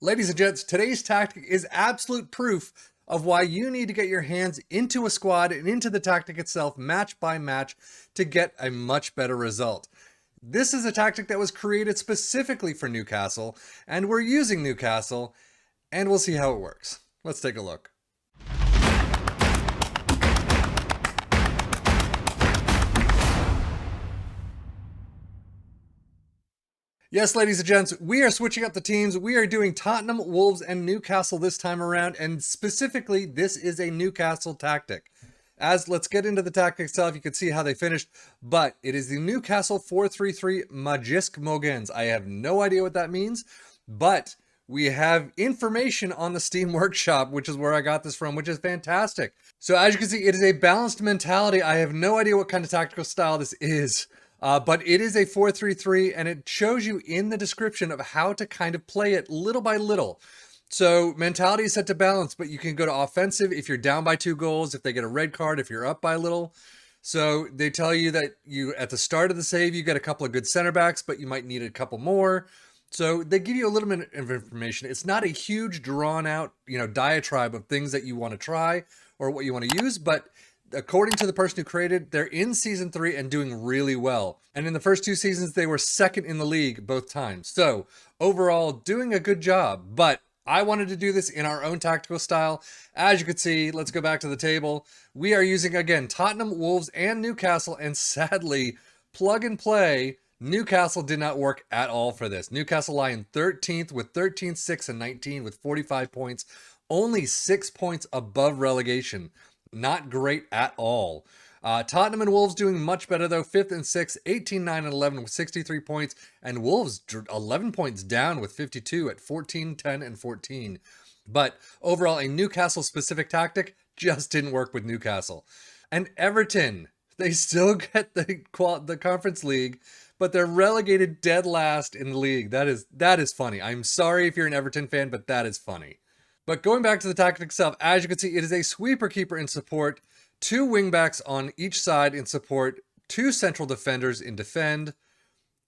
Ladies and gents, today's tactic is absolute proof of why you need to get your hands into a squad and into the tactic itself match by match to get a much better result. This is a tactic that was created specifically for Newcastle, and we're using Newcastle, and we'll see how it works. Let's take a look. Yes, ladies and gents, we are switching up the teams. We are doing Tottenham, Wolves, and Newcastle this time around, and specifically, this is a Newcastle tactic. Let's get into the tactic itself. You can see how they finished, but it is the Newcastle 4-3-3 Magisk Mogens. I have no idea what that means, but we have information on the Steam Workshop, which is where I got this from, which is fantastic. So as you can see, it is a balanced mentality. I have no idea what kind of tactical style this is. But it is a 4-3-3, and it shows you in the description of how to kind of play it little by little. So mentality is set to balance, but you can go to offensive if you're down by 2 goals, if they get a red card, if you're up by a little. So they tell you that at the start of the save, you get a couple of good center backs, but you might need a couple more. So they give you a little bit of information. It's not a huge drawn out, diatribe of things that you want to try or what you want to use, but according to the person who created, they're in season 3 and doing really well. And in the first 2 seasons, they were second in the league both times. So overall, doing a good job. But I wanted to do this in our own tactical style. As you can see, let's go back to the table. We are using, again, Tottenham, Wolves, and Newcastle. And sadly, plug and play, Newcastle did not work at all for this. Newcastle lie in 13th with 13, 6, and 19 with 45 points. Only 6 points above relegation. Not great at all. Tottenham and Wolves doing much better though. 5th and 6th, 18, 9, and 11 with 63 points. And Wolves 11 points down with 52 at 14, 10, and 14. But overall, a Newcastle specific tactic just didn't work with Newcastle. And Everton, they still get the Conference League, but they're relegated dead last in the league. That is funny. I'm sorry if you're an Everton fan, but that is funny. But going back to the tactic itself, as you can see, it is a sweeper keeper in support, 2 wingbacks on each side in support, 2 central defenders in defend,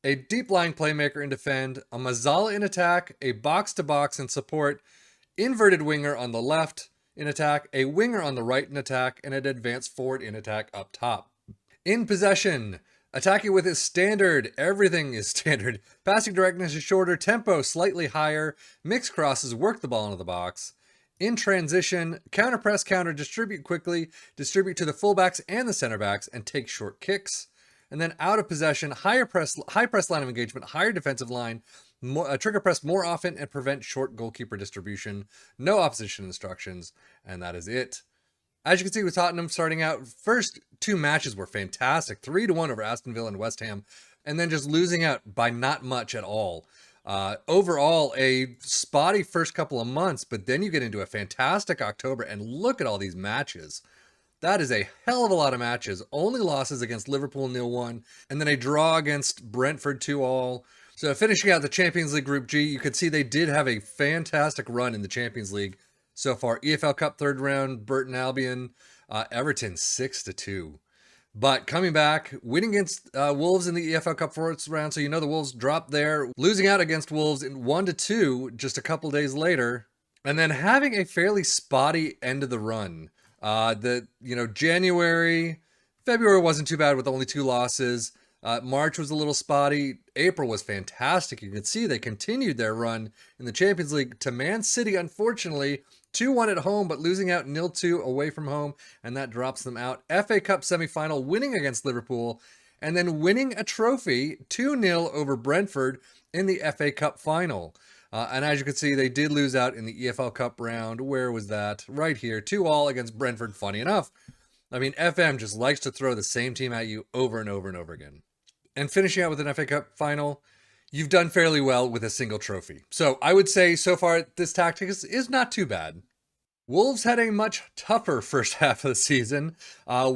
a deep lying playmaker in defend, a Mazzala in attack, a box-to-box in support, inverted winger on the left in attack, a winger on the right in attack, and an advanced forward in attack up top. In possession, attacking with his standard, everything is standard. Passing directness is shorter, tempo slightly higher, mixed crosses, work the ball into the box. In transition, counter press, counter, distribute quickly, distribute to the fullbacks and the center backs, and take short kicks. And then out of possession, high press line of engagement, higher defensive line, trigger press more often, and prevent short goalkeeper distribution. No opposition instructions, and that is it. As you can see with Tottenham starting out, first 2 matches were fantastic. 3-1 over Aston Villa and West Ham, and then just losing out by not much at all. Overall, a spotty first couple of months, but then you get into a fantastic October, and look at all these matches. That is a hell of a lot of matches. Only losses against Liverpool 0-1, and then a draw against Brentford 2-2. So finishing out the Champions League Group G, you could see they did have a fantastic run in the Champions League so far. EFL Cup 3rd round, Burton Albion, Everton 6-2. But coming back, winning against Wolves in the EFL Cup 4th round, so the Wolves dropped there, losing out against Wolves in 1-2 just a couple days later, and then having a fairly spotty end of the run. January, February wasn't too bad with only 2 losses. March was a little spotty. April was fantastic. You can see they continued their run in the Champions League to Man City, unfortunately. 2-1 at home, but losing out 0-2 away from home, and that drops them out. FA Cup semi-final, winning against Liverpool, and then winning a trophy, 2-0 over Brentford in the FA Cup final. And as you can see, they did lose out in the EFL Cup round. Where was that? Right here, 2-2 against Brentford, funny enough. I mean, FM just likes to throw the same team at you over and over and over again. And finishing out with an FA Cup final, you've done fairly well with a single trophy. So I would say so far this tactic is not too bad. Wolves had a much tougher first half of the season. 6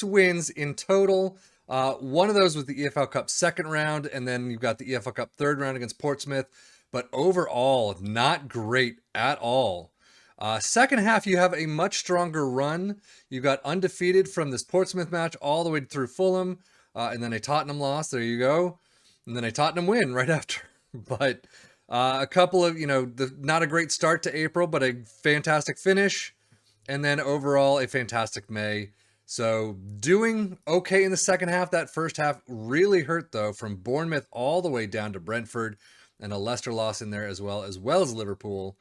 wins in total. One of those was the EFL Cup 2nd round, and then you've got the EFL Cup 3rd round against Portsmouth. But overall, not great at all. Second half, you have a much stronger run. You got undefeated from this Portsmouth match all the way through Fulham, and then a Tottenham loss. There you go. And then a Tottenham win right after. But A couple of, not a great start to April, but a fantastic finish. And then overall, a fantastic May. So doing okay in the second half. That first half really hurt, though, from Bournemouth all the way down to Brentford, and a Leicester loss in there as well as Liverpool.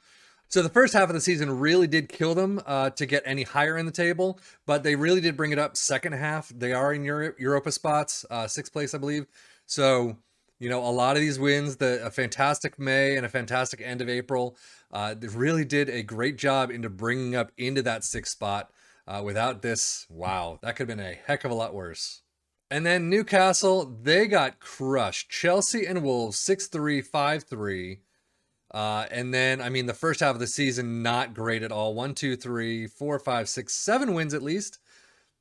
So the first half of the season really did kill them to get any higher in the table, but they really did bring it up second half. They are in Europa spots, sixth place, I believe. So, a lot of these wins, a fantastic May and a fantastic end of April, they really did a great job into bringing up into that sixth spot. Without this, wow, that could have been a heck of a lot worse. And then Newcastle, they got crushed. Chelsea and Wolves, 6-3, 5-3. And then, I mean, the first half of the season, not great at all. 1, 2, 3, 4, 5, 6, 7 wins at least.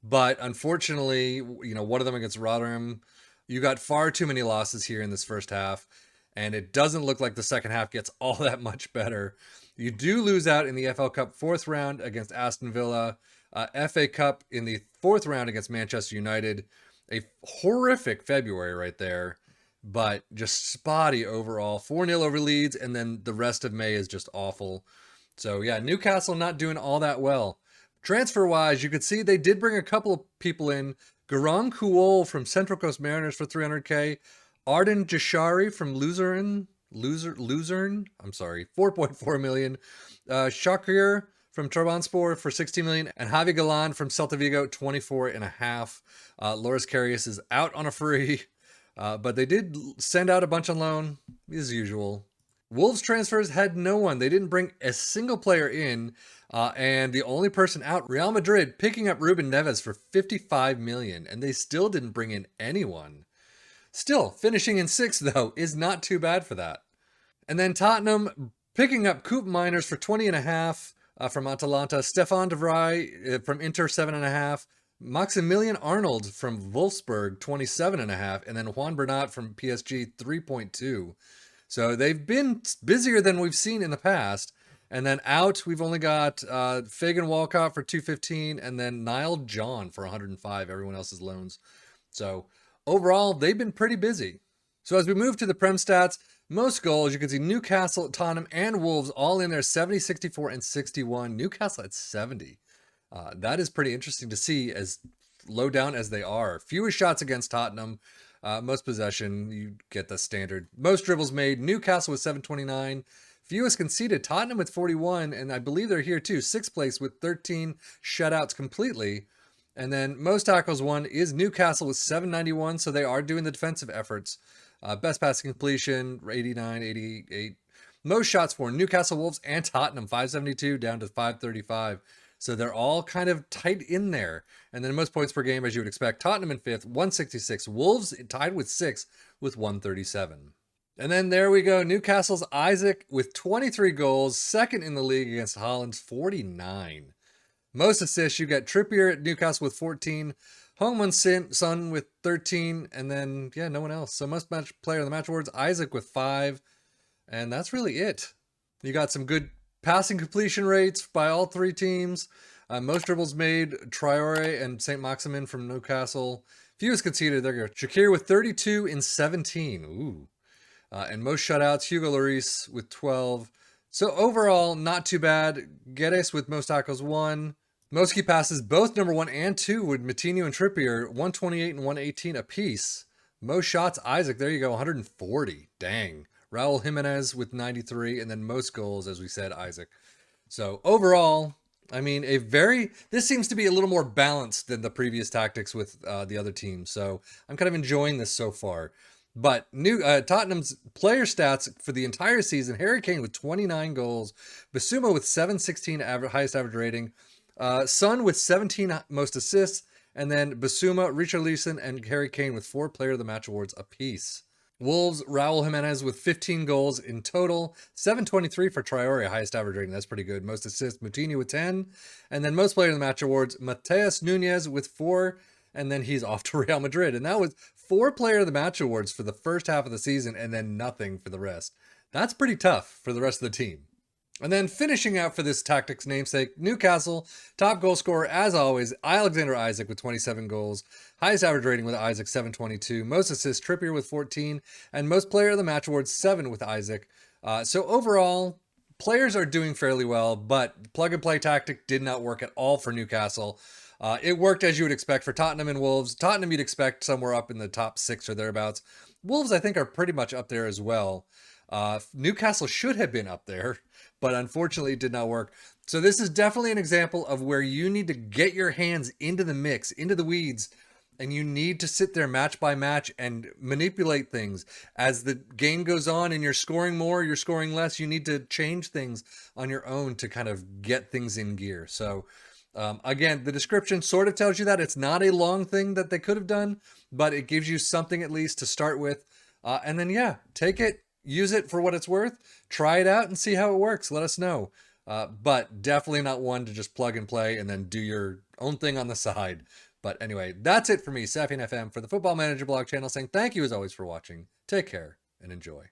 But unfortunately, one of them against Rotherham. You got far too many losses here in this first half. And it doesn't look like the second half gets all that much better. You do lose out in the FL Cup fourth round against Aston Villa. FA Cup in the fourth round against Manchester United. A horrific February right there. But just spotty overall. 4-0 over Leeds, and then the rest of May is just awful. So yeah, Newcastle not doing all that well. Transfer-wise, you could see they did bring a couple of people in. Garang Kuol from Central Coast Mariners for 300k. Arden Jashari from Luzern, 4.4 million. Shakir from Trabzonspor for 16 million, and Javi Galan from Celta Vigo, 24.5. Loris Karius is out on a free. But they did send out a bunch on loan, as usual. Wolves transfers had no one. They didn't bring a single player in. And the only person out, Real Madrid, picking up Ruben Neves for 55 million. And they still didn't bring in anyone. Still, finishing in sixth, though, is not too bad for that. And then Tottenham picking up Coop Miners for 20.5 from Atalanta. Stefan de Vrij from Inter, 7.5. Maximilian Arnold from Wolfsburg, 27.5, and then Juan Bernat from PSG, 3.2. So they've been busier than we've seen in the past. And then out, we've only got Fagan Walcott for 215, and then Niall John for 105. Everyone else's loans. So overall, they've been pretty busy. So as we move to the Prem stats, most goals, you can see Newcastle, Tottenham, and Wolves all in there, 70, 64, and 61. Newcastle at 70. That is pretty interesting to see, as low down as they are. Fewest shots against Tottenham, most possession, you get the standard. Most dribbles made, Newcastle with 729. Fewest conceded, Tottenham with 41, and I believe they're here too, sixth place with 13 shutouts completely. And then most tackles won is Newcastle with 791, so they are doing the defensive efforts. Best passing completion, 89, 88. Most shots for Newcastle, Wolves, and Tottenham, 572 down to 535. So they're all kind of tight in there. And then most points per game, as you would expect. Tottenham in fifth, 166. Wolves tied with sixth with 137. And then there we go. Newcastle's Isaac with 23 goals. Second in the league against Holland's 49. Most assists, you got Trippier at Newcastle with 14. Heung-min Son with 13. And then, yeah, no one else. So most player of the match awards, Isaac with 5. And that's really it. You got some good passing completion rates by all three teams. Most dribbles made, Traore and St. Maximin from Newcastle. Fewest conceded, there you go. Shakir with 32 in 17. Ooh. And most shutouts, Hugo Lloris with 12. So overall, not too bad. Guedes with most tackles, 1. Most key passes, both number 1 and 2 with Matinho and Trippier, 128 and 118 apiece. Most shots, Isaac, there you go, 140. Dang. Raul Jimenez with 93, and then most goals, as we said, Isaac. So overall, I mean, this seems to be a little more balanced than the previous tactics with the other teams. So I'm kind of enjoying this so far. But Tottenham's player stats for the entire season, Harry Kane with 29 goals, Bissouma with 716 highest average rating, Son with 17 most assists, and then Bissouma, Richarlison, and Harry Kane with 4 player of the match awards apiece. Wolves, Raul Jimenez with 15 goals in total, 723 for Traore, highest average rating. That's pretty good. Most assists, Moutinho with 10. And then most player of the match awards, Mateus Nunez with 4. And then he's off to Real Madrid. And that was 4 player of the match awards for the first half of the season, and then nothing for the rest. That's pretty tough for the rest of the team. And then finishing out for this tactics namesake, Newcastle, top goal scorer as always, Alexander Isaac with 27 goals. Highest average rating with Isaac, 722. Most assists, Trippier with 14. And most player of the match awards, 7 with Isaac. So overall, players are doing fairly well, but plug and play tactic did not work at all for Newcastle. It worked as you would expect for Tottenham and Wolves. Tottenham you'd expect somewhere up in the top 6 or thereabouts. Wolves I think are pretty much up there as well. Newcastle should have been up there, but unfortunately it did not work. So this is definitely an example of where you need to get your hands into the mix, into the weeds, and you need to sit there match by match and manipulate things as the game goes on and you're scoring more, you're scoring less. You need to change things on your own to kind of get things in gear. So again, the description sort of tells you that it's not a long thing that they could have done, but it gives you something at least to start with. And then, yeah, take it, use it for what it's worth, try it out and see how it works. Let us know. But definitely not one to just plug and play and then do your own thing on the side. But anyway, that's it for me, Sapien FM, for the Football Manager blog channel, saying thank you as always for watching. Take care and enjoy.